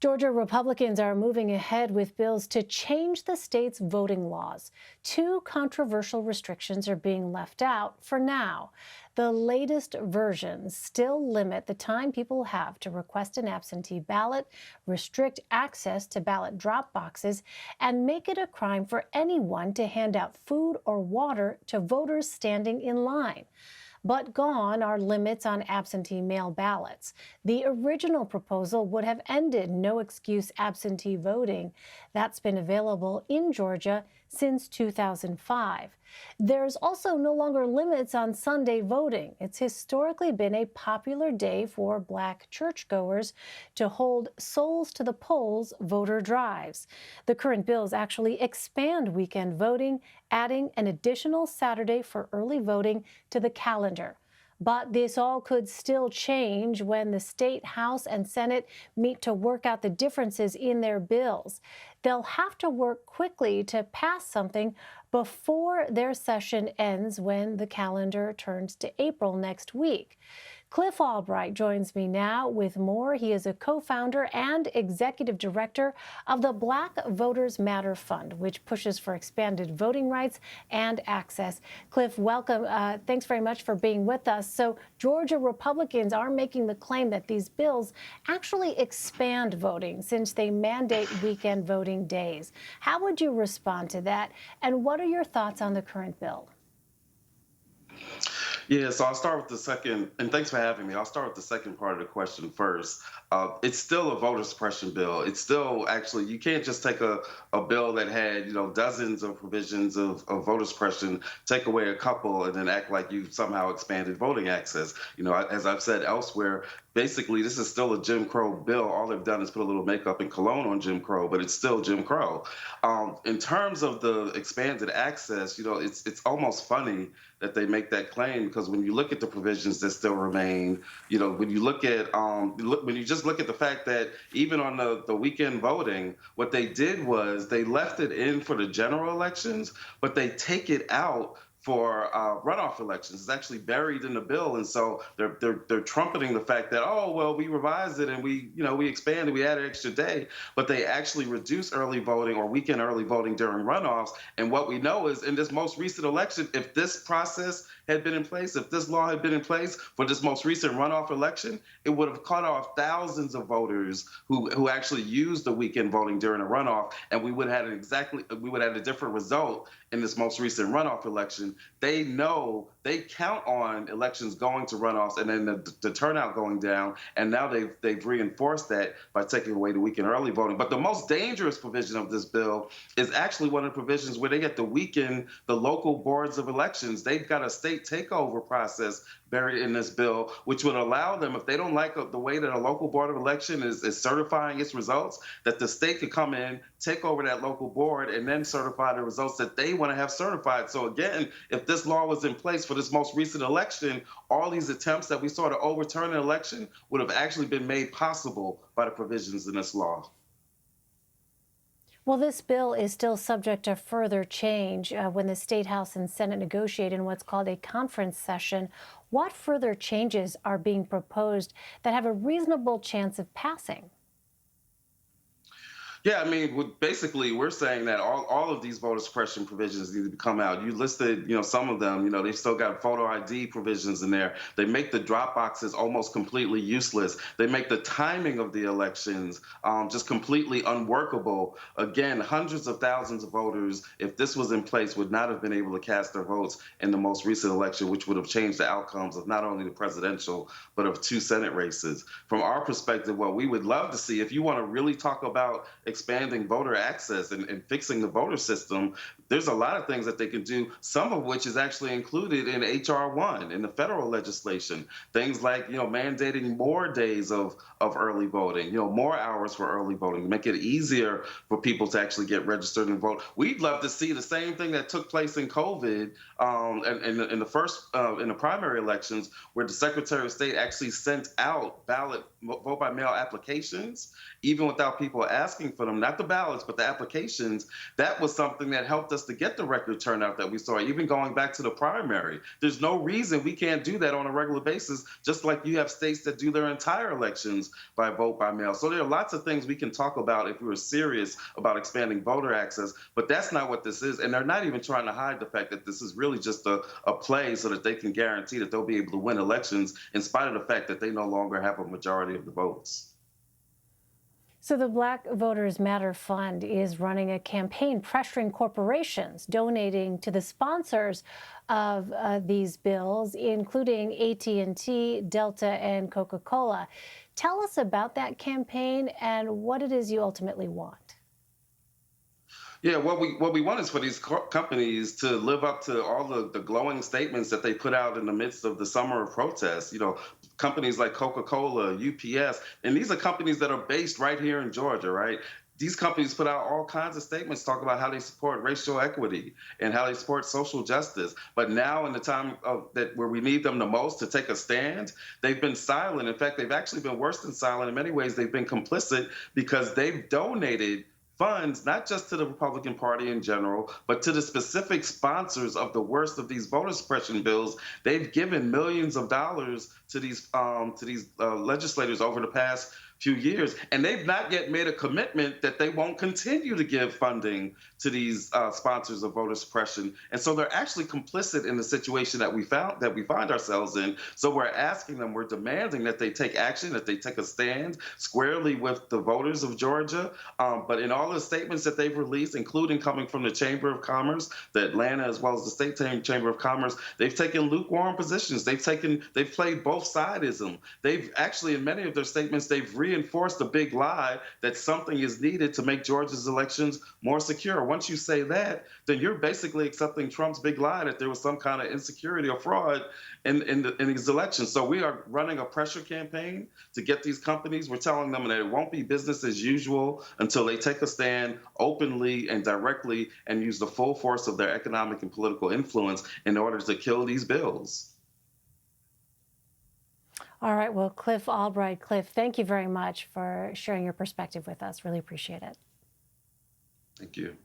Georgia Republicans are moving ahead with bills to change the state's voting laws. Two controversial restrictions are being left out for now. The latest versions still limit the time people have to request an absentee ballot, restrict access to ballot drop boxes, and make it a crime for anyone to hand out food or water to voters standing in line. But gone are limits on absentee mail ballots. The original proposal would have ended no excuse absentee voting. That's been available in Georgia since 2005. There's also no longer limits on Sunday voting. It's historically been a popular day for Black churchgoers to hold Souls to the Polls voter drives. The current bills actually expand weekend voting, adding an additional Saturday for early voting to the calendar. But this all could still change when the state House and Senate meet to work out the differences in their bills. They'll have to work quickly to pass something before their session ends when the calendar turns to April next week. Cliff Albright joins me now with more. He is a co-founder and executive director of the Black Voters Matter Fund, which pushes for expanded voting rights and access. Cliff, welcome. Thanks very much for being with us. So Georgia Republicans are making the claim that these bills actually expand voting since they mandate weekend voting days. How would you respond to that? And what are your thoughts on the current bill? Yeah, so I'll start with the second, and thanks for having me. I'll start with the second part of the question first. It's still a voter suppression bill. It's still actually, you can't just take a bill that had, dozens of provisions of voter suppression, take away a couple, and then act like you've somehow expanded voting access. As I've said elsewhere, basically, this is still a Jim Crow bill. All they've done is put a little makeup and cologne on Jim Crow, but it's still Jim Crow. In terms of the expanded access, it's almost funny that they make that claim, because when you look at the provisions that still remain, when you look at when you just look at the fact that even on the weekend voting, what they did was they left it in for the general elections, but they take it out for runoff elections. It's actually buried in the bill, and so they're trumpeting the fact that, oh well, we revised it and we expanded, we added an extra day, but they actually reduced early voting or weekend early voting during runoffs. And what we know is in this most recent election, if this process had been in place, if this law had been in place for this most recent runoff election, it would have cut off thousands of voters who actually used the weekend voting during a runoff, and we would have had a different result in this most recent runoff election. They know, they count on elections going to runoffs and then the turnout going down, and now they've reinforced that by taking away the weekend early voting. But the most dangerous provision of this bill is actually one of the provisions where they get to weaken the local boards of elections. They've got a state takeover process buried in this bill, which would allow them, if they don't like the way that a local board of election is certifying its results, that the state could come in, take over that local board, and then certify the results that they want to have certified. So again, if this law was in place for this most recent election, all these attempts that we saw to overturn an election would have actually been made possible by the provisions in this law. Well, this bill is still subject to further change when the State House and Senate negotiate in what's called a conference session. What further changes are being proposed that have a reasonable chance of passing? Yeah, I mean, basically, we're saying that all of these voter suppression provisions need to come out. You listed, some of them. They've still got photo ID provisions in there. They make the drop boxes almost completely useless. They make the timing of the elections just completely unworkable. Again, hundreds of thousands of voters, if this was in place, would not have been able to cast their votes in the most recent election, which would have changed the outcomes of not only the presidential, but of two Senate races. From our perspective, what we would love to see, if you want to really talk about expanding voter access and fixing the voter system, there's a lot of things that they can do, some of which is actually included in H.R. 1 in the federal legislation. Things like, mandating more days of early voting, more hours for early voting, make it easier for people to actually get registered and vote. We'd love to see the same thing that took place in COVID and in the primary elections, where the Secretary of State actually sent out ballot vote by mail applications, even without people asking for them, not the ballots, but the applications, that was something that helped us to get the record turnout that we saw, even going back to the primary. There's no reason we can't do that on a regular basis, just like you have states that do their entire elections by vote by mail. So there are lots of things we can talk about if we were serious about expanding voter access, but that's not what this is. And they're not even trying to hide the fact that this is really just a play so that they can guarantee that they'll be able to win elections in spite of the fact that they no longer have a majority of the votes. So the Black Voters Matter Fund is running a campaign pressuring corporations donating to the sponsors of these bills, including AT&T, Delta, and Coca-Cola. Tell us about that campaign and what it is you ultimately want. Yeah, what we want is for these companies to live up to all the glowing statements that they put out in the midst of the summer of protests. Companies like Coca-Cola, UPS, and these are companies that are based right here in Georgia, right? These companies put out all kinds of statements talking about how they support racial equity and how they support social justice. But now, in the time where we need them the most to take a stand, they've been silent. In fact, they've actually been worse than silent. In many ways, they've been complicit because they've donated funds, not just to the Republican Party in general, but to the specific sponsors of the worst of these voter suppression bills. They've given millions of dollars to these legislators over the past few years, and they've not yet made a commitment that they won't continue to give funding to these sponsors of voter suppression. And so they're actually complicit in the situation that we find ourselves in. So we're asking them, we're demanding that they take action, that they take a stand squarely with the voters of Georgia. But in all the statements that they've released, including coming from the Chamber of Commerce, the Atlanta as well as the State Chamber of Commerce, they've taken lukewarm positions. They've played both sidism. They've actually, in many of their statements, they've reinforced the big lie that something is needed to make Georgia's elections more secure. Once you say that, then you're basically accepting Trump's big lie that there was some kind of insecurity or fraud in these elections. So we are running a pressure campaign to get these companies. We're telling them that it won't be business as usual until they take a stand openly and directly and use the full force of their economic and political influence in order to kill these bills. All right. Well, Cliff Albright. Cliff, thank you very much for sharing your perspective with us. Really appreciate it. Thank you.